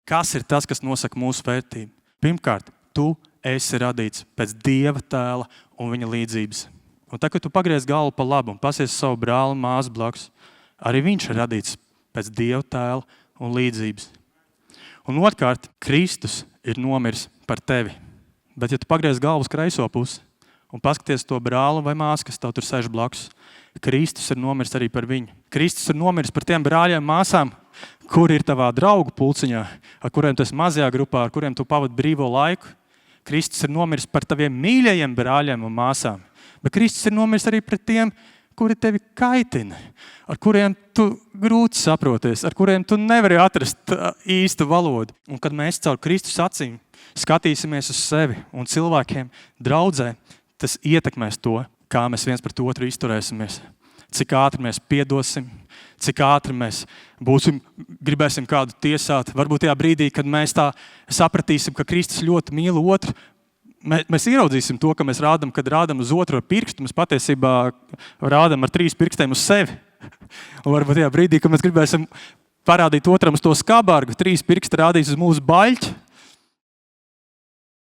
Kas ir tas, kas nosaka mūsu vērtību? Pirmkārt, tu esi radīts pēc Dieva tēla un viņa līdzības. Un tā, kad tu pagriez galvu pa labu un pasies savu brāli un māsu blakus, arī viņš ir radīts pēc Dieva tēla un līdzības. Un otrkārt, Kristus ir nomiris par tevi. Bet ja tu pagriez galvu uz kreiso pusi un paskaties to brāli vai māsu, kas tev tur sēž blakus, Kristus ir nomiris arī par viņu. Kristus ir nomiris par tiem brāļiem, māsām, kur ir tavā draugu pulciņā, ar kuriem tu esi mazajā grupā, ar kuriem tu pavadi brīvo laiku. Kristus ir nomiris par taviem mīļajiem brāļiem un māsām. Bet Kristus ir nomiris arī pret tiem, kuri tevi kaitina, ar kuriem tu grūti saproties, ar kuriem tu nevari atrast īstu valodu. Un kad mēs caur Kristus acīm skatīsimies uz sevi un cilvēkiem draudzē, tas ietekmēs to, kā mēs viens pret otru izturēsimies. Cik ātri mēs piedosim, cik ātri mēs gribēsim kādu tiesāt. Varbūt tajā brīdī, kad mēs tā sapratīsim, ka Kristus ļoti mīl otru, mēs ieraudzīsim to, ka mēs rādam, kad rādam uz otru ar pirkstu, mēs patiesībā rādam ar 3 pirkstiem uz sevi. Un varbūt tajā brīdī, kad mēs gribēsim parādīt otram uz to skabargu, 3 pirksti rādīs uz mūsu baļķi,